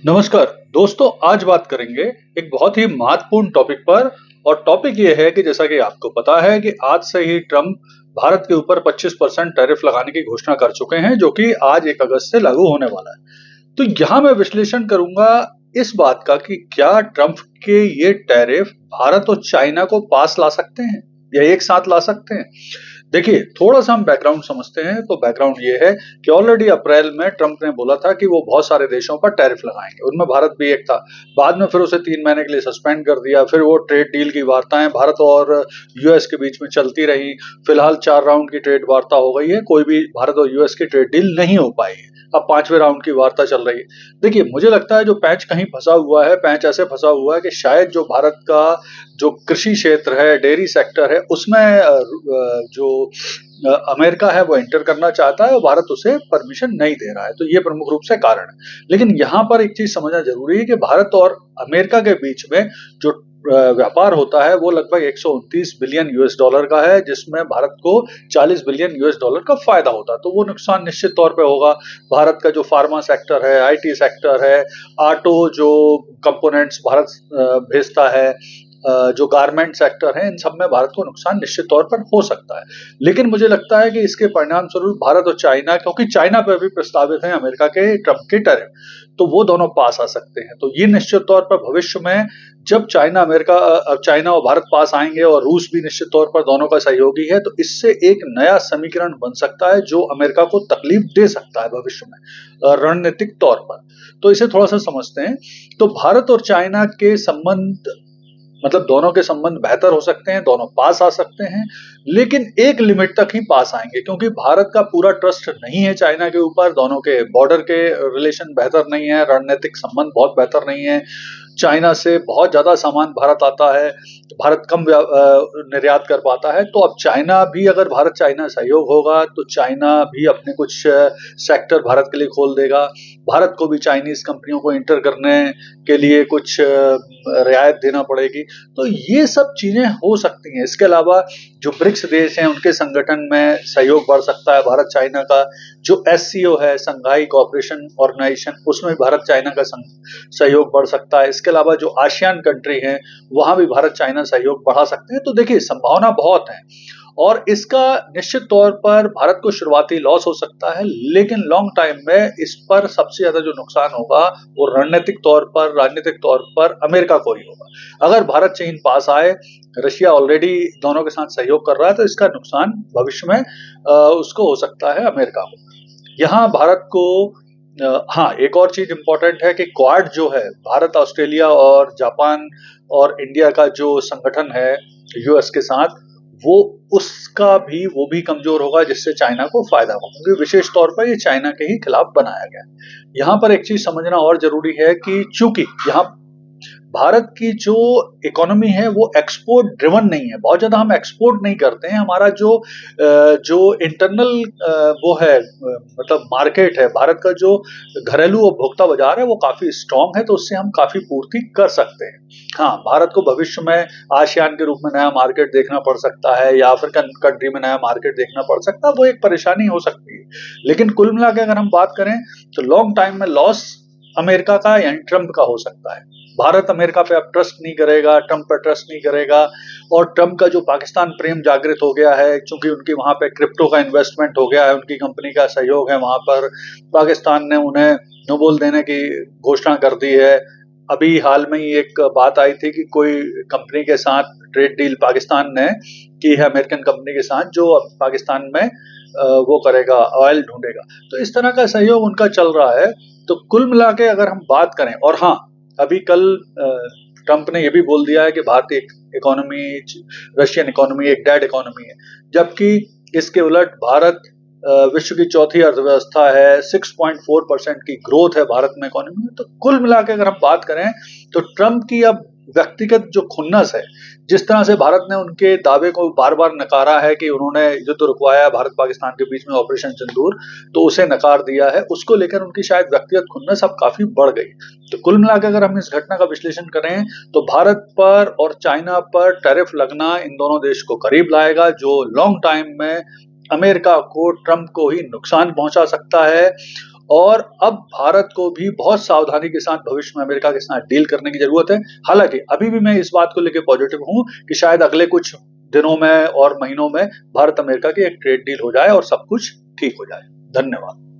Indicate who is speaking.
Speaker 1: नमस्कार दोस्तों, आज बात करेंगे एक बहुत ही महत्वपूर्ण टॉपिक पर। और टॉपिक ये है कि जैसा कि आपको पता है कि आज से ही ट्रम्प भारत के ऊपर 25% टैरिफ लगाने की घोषणा कर चुके हैं, जो कि आज 1 अगस्त से लागू होने वाला है। तो यहाँ मैं विश्लेषण करूंगा इस बात का कि क्या ट्रम्प के ये टैरिफ भारत और चाइना को पास ला सकते हैं या एक साथ ला सकते हैं। देखिए, थोड़ा-सा हम बैकग्राउंड समझते हैं। तो बैकग्राउंड ये है कि ऑलरेडी अप्रैल में ट्रम्प ने बोला था कि वो बहुत सारे देशों पर टैरिफ लगाएँगे, उनमें भारत भी एक था। बाद में फिर उसे 3 महीने के लिए सस्पेंड कर दिया। फिर वो ट्रेड डील की वार्ताएँ भारत और यूएस के बीच में चलती रहीं। फिलहाल 4 राउंड की ट्रेड वार्ता हो गई है, कोई भी भारत और यूएस की ट्रेड डील नहीं हो पाई है। अब 5वें राउंड की वार्ता चल रही है। देखिए, मुझे लगता है जो पैंच कहीं फँसा हुआ है, पैंच ऐसे फँसा हुआ है कि शायद जो भारत का जो कृषि क्षेत्र है, डेयरी सेक्टर है, उसमें जो अमेरिका है वो एंटर करना चाहता है और भारत उसे परमिशन नहीं दे रहा है। तो ये प्रमुख रूप से कारण है। लेकिन यहाँ पर एक चीज समझना जरूरी है कि भारत और अमेरिका के बीच में जो व्यापार होता है वो लगभग 129 बिलियन यूएस डॉलर का है, जिसमें भारत को 40 बिलियन यूएस डॉलर का फायदा होता है। तो वो नुकसान निश्चित तौर पे होगा। भारत का जो फार्मा सेक्टर है, आईटी सेक्टर है, ऑटो जो कंपोनेंट्स भारत भेजता है, जो गारमेंट सेक्टर है, इन सब में भारत को नुकसान निश्चित तौर पर हो सकता है। लेकिन मुझे लगता है कि इसके परिणाम स्वरूप भारत और चाइना, क्योंकि चाइना पर भी प्रस्तावित है अमेरिका के ट्रम्प के टैरिफ, तो वो दोनों पास आ सकते हैं। तो ये निश्चित तौर पर भविष्य में जब चाइना और भारत पास आएंगे और रूस भी निश्चित तौर पर दोनों का सहयोगी है, तो इससे एक नया समीकरण बन सकता है जो अमेरिका को तकलीफ दे सकता है भविष्य में रणनीतिक तौर पर। तो इसे थोड़ा सा समझते हैं। तो भारत और चाइना के संबंध, मतलब दोनों के संबंध बेहतर हो सकते हैं, दोनों पास आ सकते हैं, लेकिन एक लिमिट तक ही पास आएंगे, क्योंकि भारत का पूरा ट्रस्ट नहीं है चाइना के ऊपर। दोनों के बॉर्डर के रिलेशन बेहतर नहीं है, रणनीतिक संबंध बहुत बेहतर नहीं है। चाइना से बहुत ज्यादा सामान भारत आता है, तो भारत कम निर्यात कर पाता है। तो अब चाइना भी, अगर भारत चाइना सहयोग होगा तो चाइना भी अपने कुछ सेक्टर भारत के लिए खोल देगा। भारत को भी चाइनीज कंपनियों को इंटर करने के लिए कुछ रियायत देना पड़ेगी। तो ये सब चीजें हो सकती हैं। इसके अलावा जो ब्रिक्स देश हैं, उनके संगठन में सहयोग बढ़ सकता है भारत चाइना का। जो एससीओ है, संघाई कोऑपरेशन ऑर्गेनाइजेशन, उसमें भारत चाइना का सहयोग बढ़ सकता है। इसके अलावा जो आसियान कंट्री हैं, वहां भी भारत चाइना सहयोग बढ़ा सकते हैं। तो देखिए, संभावना बहुत है और इसका निश्चित तौर पर भारत को शुरुआती लॉस हो सकता है, लेकिन लॉन्ग टाइम में इस पर सबसे ज्यादा जो नुकसान होगा वो राजनीतिक तौर पर अमेरिका को ही होगा। अगर भारत चीन पास आए, रशिया ऑलरेडी दोनों के साथ सहयोग कर रहा है, तो इसका नुकसान भविष्य में उसको हो सकता है, अमेरिका को। यहाँ भारत को हाँ, एक और चीज इंपॉर्टेंट है कि क्वाड जो है, भारत, ऑस्ट्रेलिया और जापान और इंडिया का जो संगठन है यूएस के साथ, वो वो भी कमजोर होगा, जिससे चाइना को फायदा होगा, क्योंकि विशेष तौर पर ये चाइना के ही खिलाफ बनाया गया है। यहाँ पर एक चीज समझना और जरूरी है कि चूंकि यहाँ भारत की जो इकोनॉमी है वो एक्सपोर्ट ड्रिवन नहीं है। बहुत ज्यादा हम एक्सपोर्ट नहीं करते हैं। हमारा जो इंटरनल वो है, मतलब मार्केट है, भारत का जो घरेलू उपभोक्ता बाजार है वो काफी स्ट्रांग है, तो उससे हम काफी पूर्ति कर सकते हैं। हाँ, भारत को भविष्य में आसियान के रूप में नया मार्केट देखना पड़ सकता है या अफ्रीकन कंट्री में नया मार्केट देखना पड़ सकता है, वो एक परेशानी हो सकती है। लेकिन कुल मिला के अगर हम बात करें तो लॉन्ग टाइम में लॉस अमेरिका का यानी ट्रम्प का हो सकता है। भारत अमेरिका पे अब ट्रस्ट नहीं करेगा, ट्रम्प पर ट्रस्ट नहीं करेगा। और ट्रम्प का जो पाकिस्तान प्रेम जागृत हो गया है, क्योंकि उनकी वहां पे क्रिप्टो का इन्वेस्टमेंट हो गया है, उनकी कंपनी का सहयोग है वहां पर। पाकिस्तान ने उन्हें नो बोल देने की घोषणा कर दी है। अभी हाल में ही एक बात आई थी कि कोई कंपनी के साथ ट्रेड डील पाकिस्तान ने की है, अमेरिकन कंपनी के साथ, जो पाकिस्तान में वो करेगा, ऑयल ढूंढेगा। तो इस तरह का सहयोग उनका चल रहा है। तो कुल मिला के अगर हम बात करें, और हाँ, अभी कल ट्रम्प ने यह भी बोल दिया है कि भारतीय इकोनॉमी, रशियन इकोनॉमी एक डेड इकोनॉमी है, जबकि इसके उलट भारत विश्व की चौथी अर्थव्यवस्था है, 6.4% की ग्रोथ है भारत में इकोनॉमी में। तो कुल मिला के अगर हम बात करें तो ट्रम्प की अब व्यक्तिगत जो खुन्नस है, जिस तरह से भारत ने उनके दावे को बार बार नकारा है कि उन्होंने युद्ध रुकवाया भारत पाकिस्तान के बीच में ऑपरेशन सिंदूर, तो उसे नकार दिया है, उसको लेकर उनकी शायद व्यक्तिगत खुन्नस अब काफी बढ़ गई। तो कुल मिलाकर अगर हम इस घटना का विश्लेषण करें तो भारत पर और चाइना पर टैरिफ लगना इन दोनों देश को करीब लाएगा, जो लॉन्ग टाइम में अमेरिका को, ट्रम्प को ही नुकसान पहुंचा सकता है। और अब भारत को भी बहुत सावधानी के साथ भविष्य में अमेरिका के साथ डील करने की जरूरत है। हालांकि अभी भी मैं इस बात को लेकर पॉजिटिव हूं कि शायद अगले कुछ दिनों में और महीनों में भारत अमेरिका की एक ट्रेड डील हो जाए और सब कुछ ठीक हो जाए। धन्यवाद।